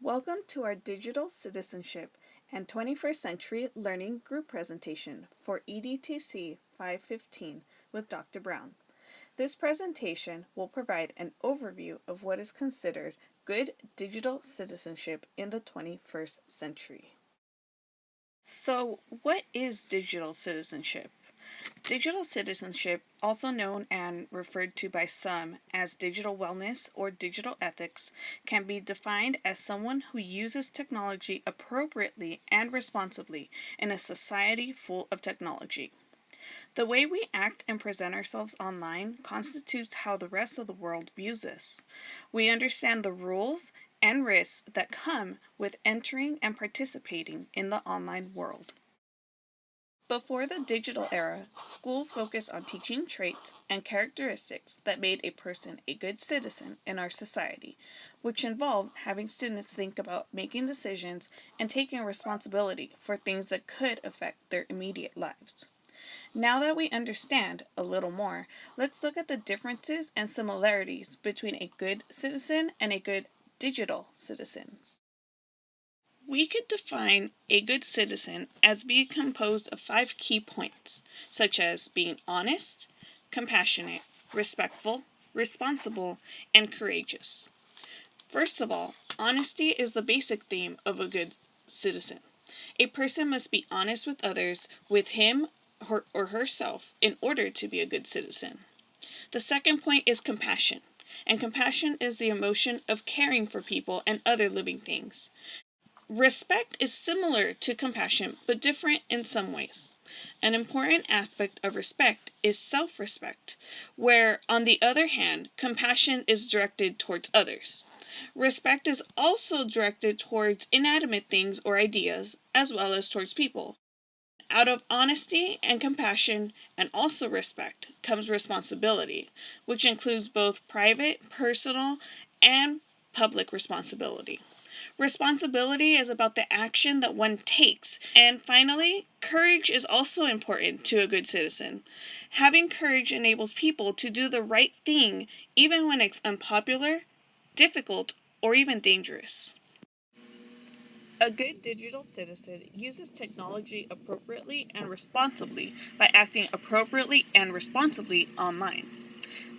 Welcome to our Digital Citizenship and 21st Century Learning Group presentation for EDTC 515 with Dr. Brown. This presentation will provide an overview of what is considered good digital citizenship in the 21st century. So, what is digital citizenship? Digital citizenship, also known and referred to by some as digital wellness or digital ethics, can be defined as someone who uses technology appropriately and responsibly in a society full of technology. The way we act and present ourselves online constitutes how the rest of the world views us. We understand the rules and risks that come with entering and participating in the online world. Before the digital era, schools focused on teaching traits and characteristics that made a person a good citizen in our society, which involved having students think about making decisions and taking responsibility for things that could affect their immediate lives. Now that we understand a little more, let's look at the differences and similarities between a good citizen and a good digital citizen. We could define a good citizen as being composed of 5 key points, such as being honest, compassionate, respectful, responsible, and courageous. First of all, honesty is the basic theme of a good citizen. A person must be honest with others, with him or herself, in order to be a good citizen. The second point is compassion, and compassion is the emotion of caring for people and other living things. Respect is similar to compassion, but different in some ways. An important aspect of respect is self-respect, where, on the other hand, compassion is directed towards others. Respect is also directed towards inanimate things or ideas, as well as towards people. Out of honesty and compassion, and also respect, comes responsibility, which includes both private, personal, and public responsibility. Responsibility is about the action that one takes. And finally, courage is also important to a good citizen. Having courage enables people to do the right thing even when it's unpopular, difficult, or even dangerous. A good digital citizen uses technology appropriately and responsibly by acting appropriately and responsibly online.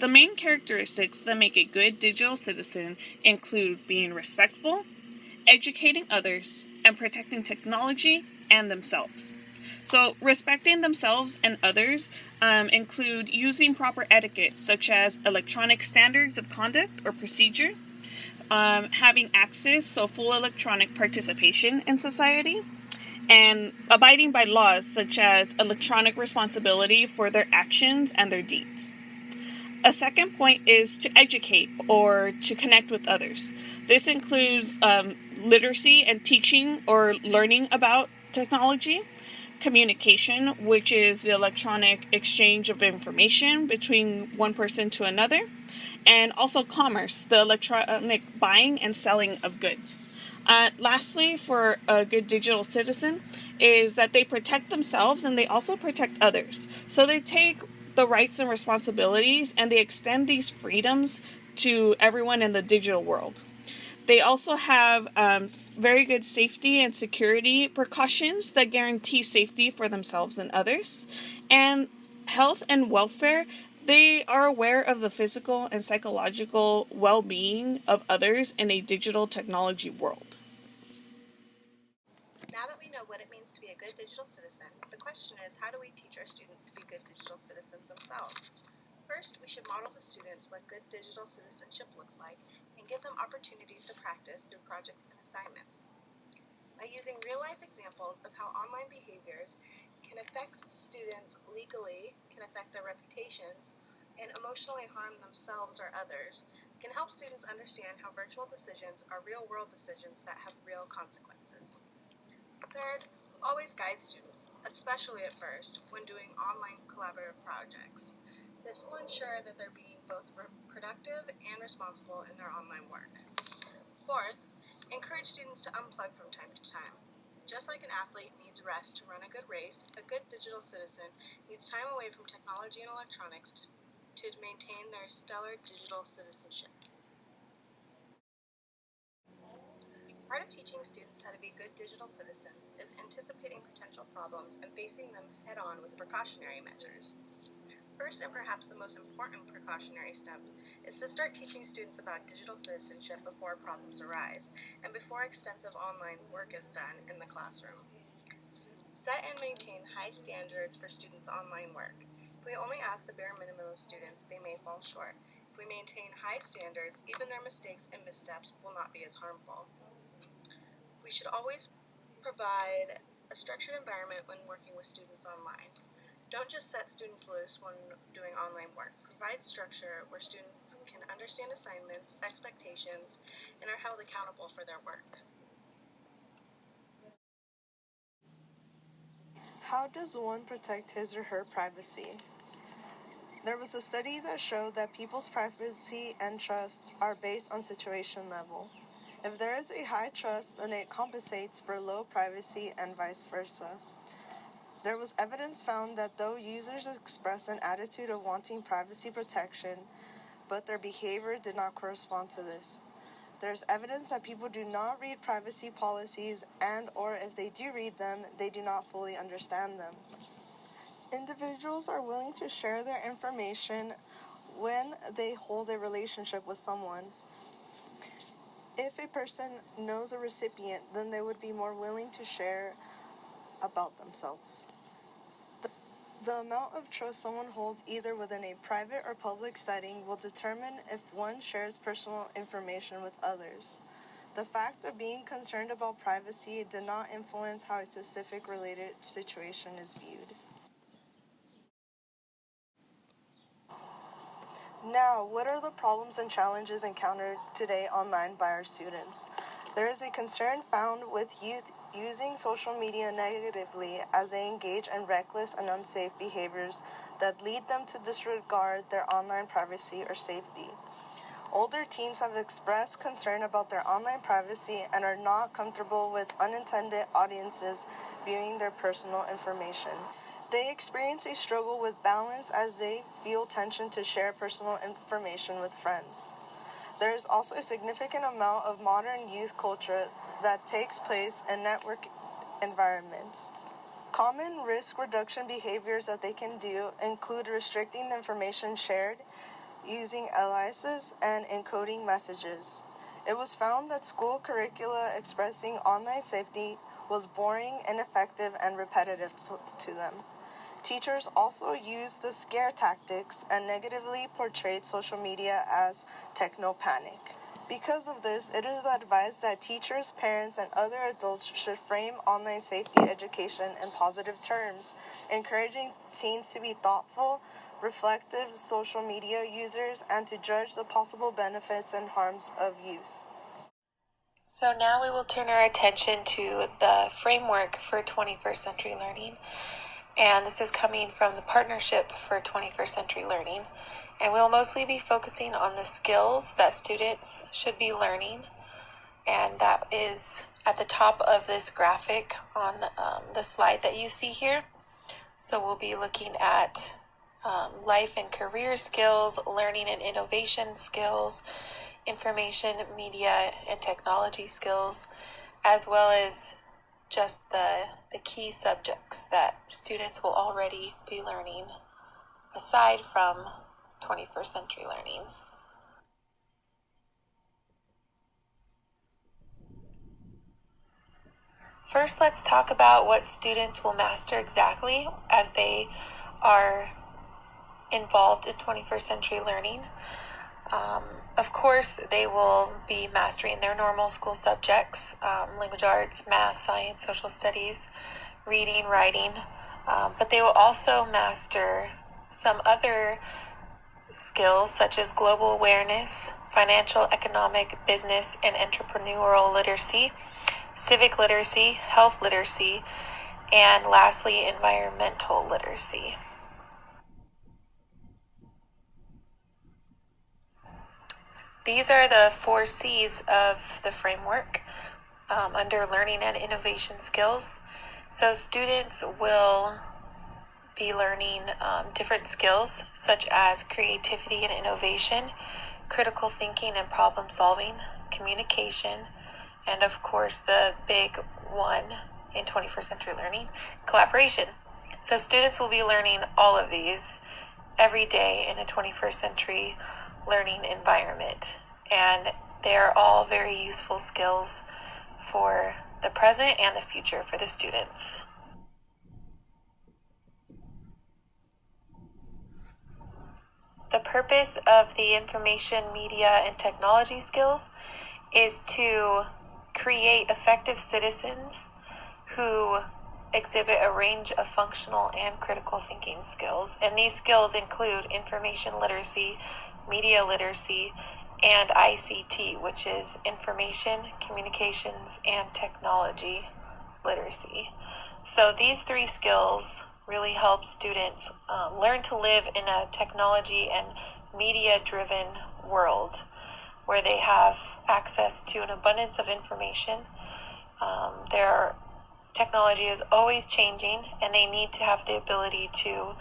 The main characteristics that make a good digital citizen include being respectful, educating others, and protecting technology and themselves. So, respecting themselves and others include using proper etiquette, such as electronic standards of conduct or procedure, having access, so full electronic participation in society, and abiding by laws such as electronic responsibility for their actions and their deeds. A second point is to educate or to connect with others. This includes literacy and teaching or learning about technology, communication, which is the electronic exchange of information between one person to another, and also commerce, the electronic buying and selling of goods. Lastly, for a good digital citizen, is that they protect themselves and they also protect others. So they take the rights and responsibilities and they extend these freedoms to everyone in the digital world. They also have very good safety and security precautions that guarantee safety for themselves and others. And health and welfare, they are aware of the physical and psychological well-being of others in a digital technology world. Now that we know what it means to be a good digital citizen, the question is, how do we teach our students to be good digital citizens themselves? First, we should model the students what good digital citizenship looks like and give them opportunities to practice through projects and assignments. By using real-life examples of how online behaviors can affect students legally, can affect their reputations, and emotionally harm themselves or others, can help students understand how virtual decisions are real-world decisions that have real consequences. Third, always guide students, especially at first, when doing online collaborative projects. This will ensure that they're being both productive and responsible in their online work. Fourth, encourage students to unplug from time to time. Just like an athlete needs rest to run a good race, a good digital citizen needs time away from technology and electronics to maintain their stellar digital citizenship. Part of teaching students how to be good digital citizens is anticipating potential problems and facing them head-on with precautionary measures. First, and perhaps the most important precautionary step, is to start teaching students about digital citizenship before problems arise, and before extensive online work is done in the classroom. Set and maintain high standards for students' online work. If we only ask the bare minimum of students, they may fall short. If we maintain high standards, even their mistakes and missteps will not be as harmful. We should always provide a structured environment when working with students online. Don't just set students loose when doing online work. Provide structure where students can understand assignments, expectations, and are held accountable for their work. How does one protect his or her privacy? There was a study that showed that people's privacy and trust are based on situation level. If there is a high trust, then it compensates for low privacy and vice versa. There was evidence found that though users expressed an attitude of wanting privacy protection, but their behavior did not correspond to this. There's evidence that people do not read privacy policies and or if they do read them, they do not fully understand them. Individuals are willing to share their information when they hold a relationship with someone. If a person knows a recipient, then they would be more willing to share about themselves. The amount of trust someone holds either within a private or public setting will determine if one shares personal information with others. The fact of being concerned about privacy did not influence how a specific related situation is viewed. Now, what are the problems and challenges encountered today online by our students? There is a concern found with youth using social media negatively as they engage in reckless and unsafe behaviors that lead them to disregard their online privacy or safety. Older teens have expressed concern about their online privacy and are not comfortable with unintended audiences viewing their personal information. They experience a struggle with balance as they feel tension to share personal information with friends. There is also a significant amount of modern youth culture that takes place in network environments. Common risk reduction behaviors that they can do include restricting the information shared, using aliases, and encoding messages. It was found that school curricula expressing online safety was boring, ineffective, and repetitive to them. Teachers also used the scare tactics and negatively portrayed social media as techno-panic. Because of this, it is advised that teachers, parents, and other adults should frame online safety education in positive terms, encouraging teens to be thoughtful, reflective social media users and to judge the possible benefits and harms of use. So now we will turn our attention to the framework for 21st century learning. And this is coming from the Partnership for 21st Century Learning. And we'll mostly be focusing on the skills that students should be learning. And that is at the top of this graphic on the slide that you see here. So we'll be looking at life and career skills, learning and innovation skills, information, media, and technology skills, as well as just the key subjects that students will already be learning aside from 21st century learning. First, let's talk about what students will master exactly as they are involved in 21st century learning. Of course, they will be mastering their normal school subjects, language arts, math, science, social studies, reading, writing, but they will also master some other skills such as global awareness, financial, economic, business, and entrepreneurial literacy, civic literacy, health literacy, and lastly, environmental literacy. These are the 4 C's of the framework under learning and innovation skills. So students will be learning different skills such as creativity and innovation, critical thinking and problem solving, communication, And of course, the big one in 21st century learning, collaboration. So students will be learning all of these every day in a 21st century learning environment. And they are all very useful skills for the present and the future for the students. The purpose of the information, media, and technology skills is to create effective citizens who exhibit a range of functional and critical thinking skills. And these skills include information literacy, media literacy, and ICT, which is information, communications, and technology literacy. So these three skills really help students learn to live in a technology and media-driven world where they have access to an abundance of information. Their technology is always changing, and they need to have the ability to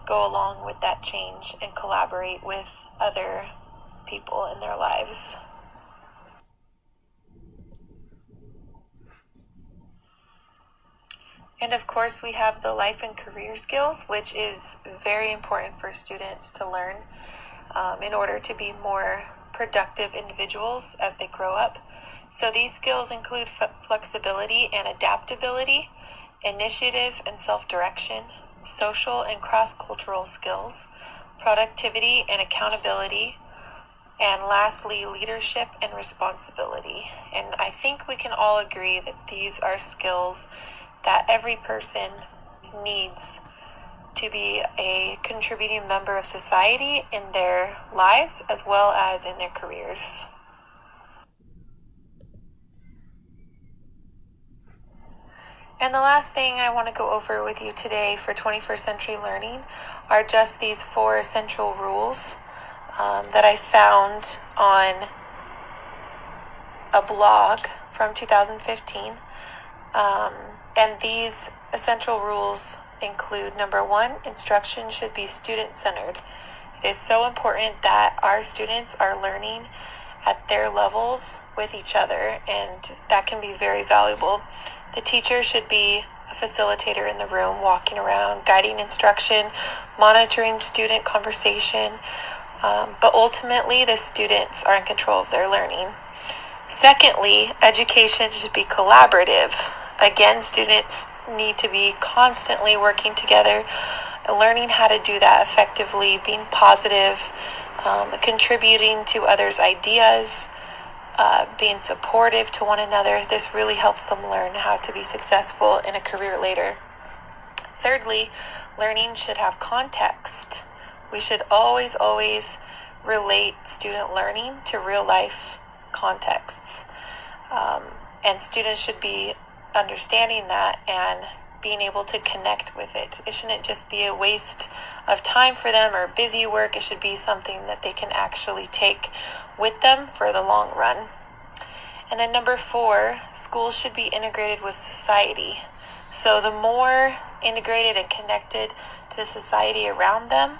go along with that change and collaborate with other people in their lives. And of course, we have the life and career skills, which is very important for students to learn in order to be more productive individuals as they grow up. So these skills include flexibility and adaptability, initiative and self-direction, social and cross-cultural skills, productivity and accountability, and lastly, leadership and responsibility. And I think we can all agree that these are skills that every person needs to be a contributing member of society in their lives as well as in their careers. And the last thing I want to go over with you today for 21st century learning are just these 4 essential rules that I found on a blog from 2015. And these essential rules include, number 1, instruction should be student-centered. It is so important that our students are learning at their levels with each other, and that can be very valuable. The teacher should be a facilitator in the room, walking around, guiding instruction, monitoring student conversation, but ultimately the students are in control of their learning. Secondly, education should be collaborative. Again, students need to be constantly working together, learning how to do that effectively, being positive, contributing to others' ideas, being supportive to one another. This really helps them learn how to be successful in a career later. Thirdly, learning should have context. We should always relate student learning to real life contexts. And students should be understanding that and being able to connect with it. It shouldn't just be a waste of time for them or busy work. It should be something that they can actually take with them for the long run. And then number 4, schools should be integrated with society. So the more integrated and connected to the society around them,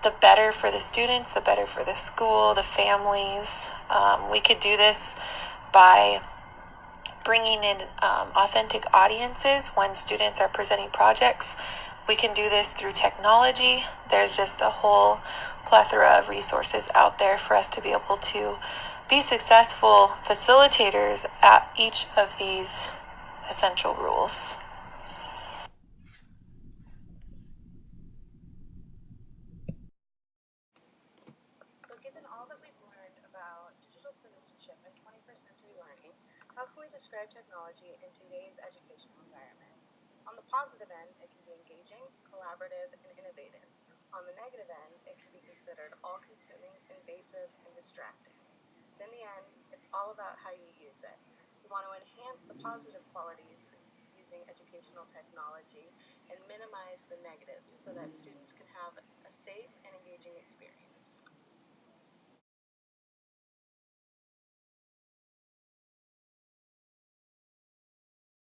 the better for the students, the better for the school, the families. We could do this by bringing in authentic audiences when students are presenting projects. We can do this through technology. There's just a whole plethora of resources out there for us to be able to be successful facilitators at each of these essential rules. So given all that we've learned about digital citizenship and 21st century learning, how can we describe technology in today's educational environment? On the positive end, it can be engaging, collaborative, and innovative. On the negative end, it can be considered all-consuming, invasive, and distracting. In the end, it's all about how you use it. We want to enhance the positive qualities of using educational technology and minimize the negatives so that students can have a safe and engaging experience.